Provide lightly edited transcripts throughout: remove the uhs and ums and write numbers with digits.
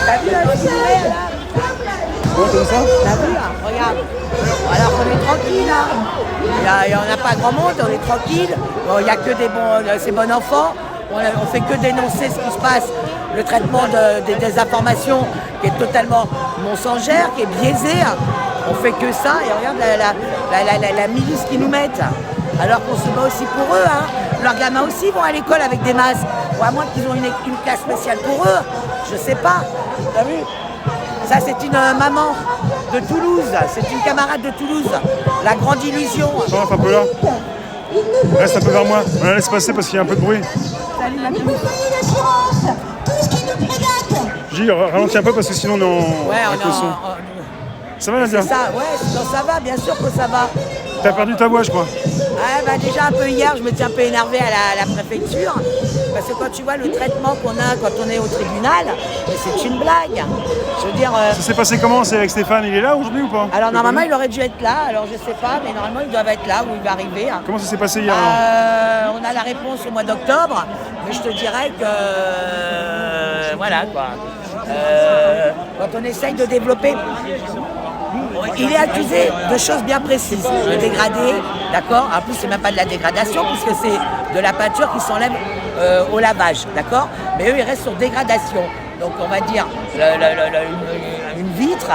T'as vu là, le ciné, là? Comme ça. T'as vu là? Regarde. Alors qu'on est tranquille là. On n'a pas grand monde, on est tranquille. Il n'y a que des ces bons enfants. On fait que dénoncer ce qui se passe. Le traitement des désinformations qui est totalement mensongère, qui est biaisé. On fait que ça et regarde la milice qu'ils nous mettent. Alors qu'on se bat aussi pour eux. Hein. Leurs gamins aussi vont à l'école avec des masques. Ou à moins qu'ils ont une classe spéciale pour eux. Je sais pas. T'as vu? Ça, c'est une maman de Toulouse. C'est une camarade de Toulouse. La grande illusion. Attends, un peu là. Reste un peu vers moi. On la laisse passer parce qu'il y a un peu de bruit. Salut, ma petite. J'ai ralentis un peu parce que sinon on est avec le son. Ça va, Nadia? Ça, ouais, non, ça va, bien sûr que ça va. T'as perdu ta voix, je crois. Ouais, bah déjà un peu hier, je me suis un peu énervé à la préfecture. Parce que quand tu vois le traitement qu'on a quand on est au tribunal, c'est une blague. Je veux dire. Ça s'est passé comment? C'est avec Stéphane, il est là aujourd'hui ou pas? Alors normalement il aurait dû être là, alors je sais pas, mais normalement ils doivent être là où il va arriver. Hein. Comment ça s'est passé hier? On a la réponse au mois d'octobre, mais je te dirais que. Voilà quoi. Quand on essaye de développer. Il est accusé de choses bien précises, de dégradé, d'accord? En plus, c'est même pas de la dégradation, puisque c'est de la peinture qui s'enlève au lavage, d'accord? Mais eux, ils restent sur dégradation. Donc, on va dire une vitre.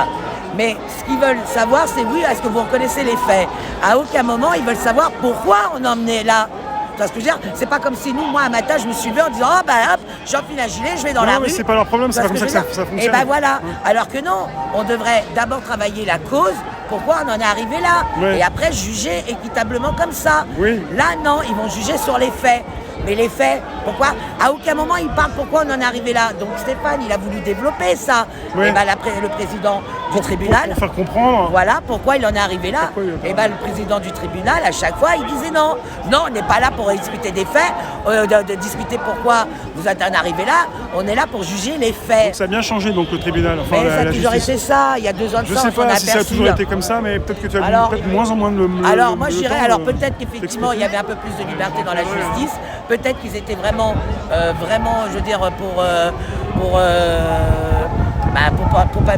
Mais ce qu'ils veulent savoir, c'est oui, est-ce que vous reconnaissez les faits? À aucun moment, ils veulent savoir pourquoi on en est là. Tu vois ce que je veux dire? C'est pas comme si nous, moi, un matin, je me suis levée en disant « Oh, bah hop, j'enfile un gilet, je vais dans la rue. » Non, mais c'est pas leur problème, c'est pas comme ça que ça fonctionne. Et ben voilà. Alors que non, on devrait d'abord travailler la cause, pourquoi on en est arrivé là. Oui. Et après, juger équitablement comme ça. Oui. Là, non, ils vont juger sur les faits. Mais les faits, pourquoi? À aucun moment, ils parlent pourquoi on en est arrivé là. Donc Stéphane, il a voulu développer ça. Oui. Et ben le président du tribunal... Pour faire comprendre. Voilà pourquoi il en est arrivé là. Et ben le président du tribunal, à chaque fois, il disait non. Non, on n'est pas là pour discuter des faits, de discuter pourquoi vous êtes en arrivé là. On est là pour juger les faits. Donc ça a bien changé donc le tribunal. Enfin, mais ça a toujours été ça. Il y a 2 ans de je ça, sais on s'en pas a si ça a toujours été comme ça, mais peut-être que tu as vu peut-être moins en moins de alors moi je dirais, alors peut-être qu'effectivement il y avait un peu plus de liberté dans la justice. Peut-être qu'ils étaient vraiment, je veux dire,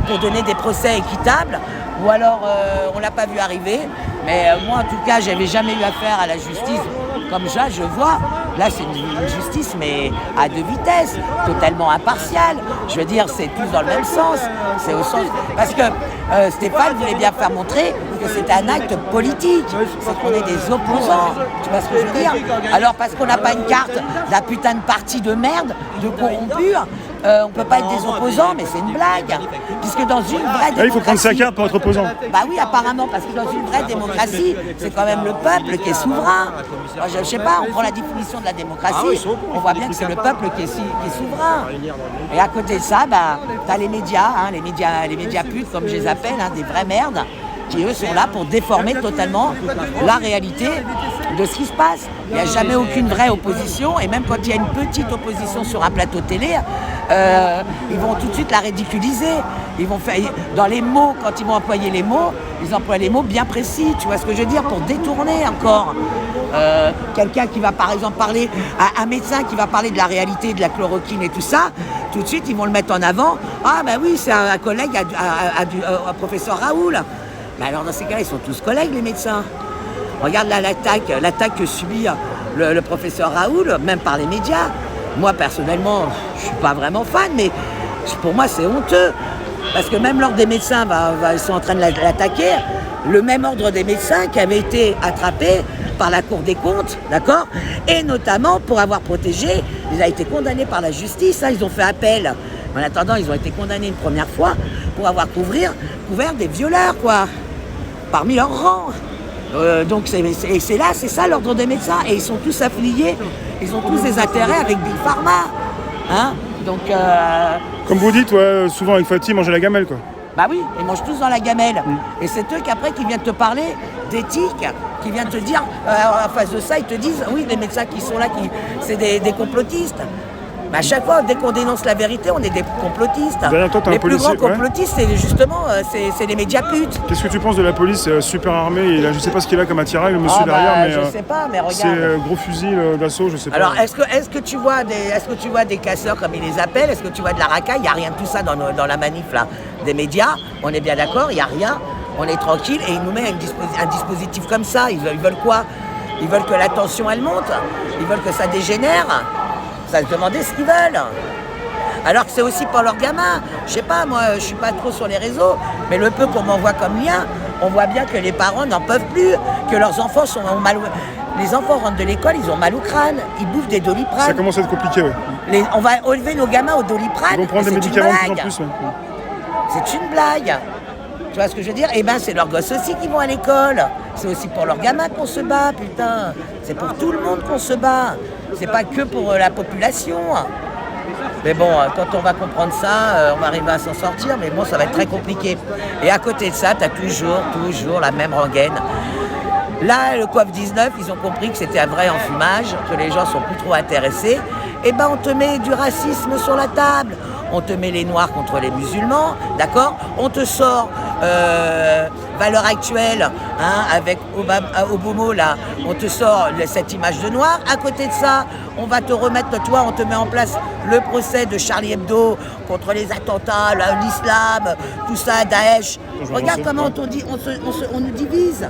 pour donner des procès équitables, ou alors on l'a pas vu arriver. Mais moi en tout cas, j'avais jamais eu affaire à la justice comme ça, je vois. Là, c'est une justice, mais à 2 vitesses, totalement impartiale. Je veux dire, c'est tous dans le même sens. C'est au sens parce que Stéphane voulait bien faire montrer que c'était un acte politique, c'est qu'on est des opposants. Tu vois ce que je veux dire? Alors parce qu'on n'a pas une carte d'un putain de parti de merde, de corrompus, on peut pas être des opposants, mais c'est une blague. Puisque dans une vraie démocratie... il faut prendre sa carte pour être opposant. Bah oui, apparemment, parce que dans une vraie démocratie, c'est quand même le peuple qui est souverain. Alors, je sais pas, on prend la définition de la démocratie, on voit bien que c'est le peuple qui est souverain. Et à côté de ça, bah, t'as les médias, hein, les médias putes, comme je les appelle, hein, des vraies merdes, qui eux sont là pour déformer totalement la réalité de ce qui se passe. Il n'y a jamais aucune vraie opposition, et même quand il y a une petite opposition sur un plateau télé, ils vont tout de suite la ridiculiser. Ils vont faire, dans les mots, quand ils vont employer les mots, ils emploient les mots bien précis, tu vois ce que je veux dire, pour détourner encore. Quelqu'un qui va par exemple parler, un médecin qui va parler de la réalité, de la chloroquine et tout ça, tout de suite ils vont le mettre en avant. Ah ben oui, c'est un collègue à professeur Raoul. Mais alors dans ces cas-là, ils sont tous collègues les médecins. Regarde là l'attaque que subit le professeur Raoul, même par les médias. Moi personnellement, je suis pas vraiment fan, mais pour moi c'est honteux. Parce que même l'ordre des médecins, ils sont en train de l'attaquer. Le même ordre des médecins qui avait été attrapé par la Cour des comptes, d'accord? Et notamment pour avoir protégé, il a été condamné par la justice, hein, ils ont fait appel. En attendant, ils ont été condamnés une première fois pour avoir couvert des violeurs, quoi, parmi leurs rangs. Donc c'est ça l'ordre des médecins. Et ils sont tous affiliés, ils ont tous des intérêts avec Big Pharma. Hein? Donc, comme vous dites, ouais, souvent avec Fatih, manger la gamelle, quoi. Bah oui, ils mangent tous dans la gamelle. Et c'est eux qui viennent te parler d'éthique, qui viennent te dire, en face de ça, ils te disent, oui, les médecins qui sont là, c'est des complotistes. Mais à chaque fois, dès qu'on dénonce la vérité, on est des complotistes. Derrière toi, t'as les un plus policier, grands complotistes, c'est justement c'est les médias putes. Qu'est-ce que tu penses de la police super armée? Il a, je sais pas ce qu'il a comme attirail, le monsieur derrière, mais je sais pas, mais regarde. c'est gros fusil d'assaut, je sais pas. Alors, est-ce que tu vois des casseurs comme ils les appellent? Est-ce que tu vois de la racaille? Il n'y a rien de tout ça dans la manif là. Des médias, on est bien d'accord, il n'y a rien. On est tranquille et ils nous mettent un dispositif comme ça. Ils veulent quoi? Ils veulent que la tension elle monte. Ils veulent que ça dégénère. Ça se demander ce qu'ils veulent. Alors que c'est aussi pour leurs gamins. Je sais pas, moi, je suis pas trop sur les réseaux, mais le peu qu'on m'envoie comme lien, on voit bien que les parents n'en peuvent plus, que leurs enfants ont mal. Les enfants rentrent de l'école, ils ont mal au crâne, ils bouffent des Doliprane. Ça commence à être compliqué, ouais. On va élever nos gamins au Doliprane. Ils vont prendre des médicaments de plus en plus, ouais. C'est une blague. Tu vois ce que je veux dire? Eh ben, c'est leurs gosses aussi qui vont à l'école. C'est aussi pour leurs gamins qu'on se bat, putain. C'est pour tout le monde qu'on se bat. C'est pas que pour la population. Mais bon, quand on va comprendre ça, on va arriver à s'en sortir. Mais bon, ça va être très compliqué. Et à côté de ça, t'as toujours la même rengaine. Là, le Covid-19, ils ont compris que c'était un vrai enfumage, que les gens sont plus trop intéressés. Eh ben, on te met du racisme sur la table. On te met les noirs contre les musulmans, d'accord? On te sort valeur actuelle, hein, avec Obomo, là. On te sort cette image de noir. À côté de ça, on va te remettre, toi, on te met en place le procès de Charlie Hebdo contre les attentats, l'islam, tout ça, Daesh. Regarde comment on nous divise.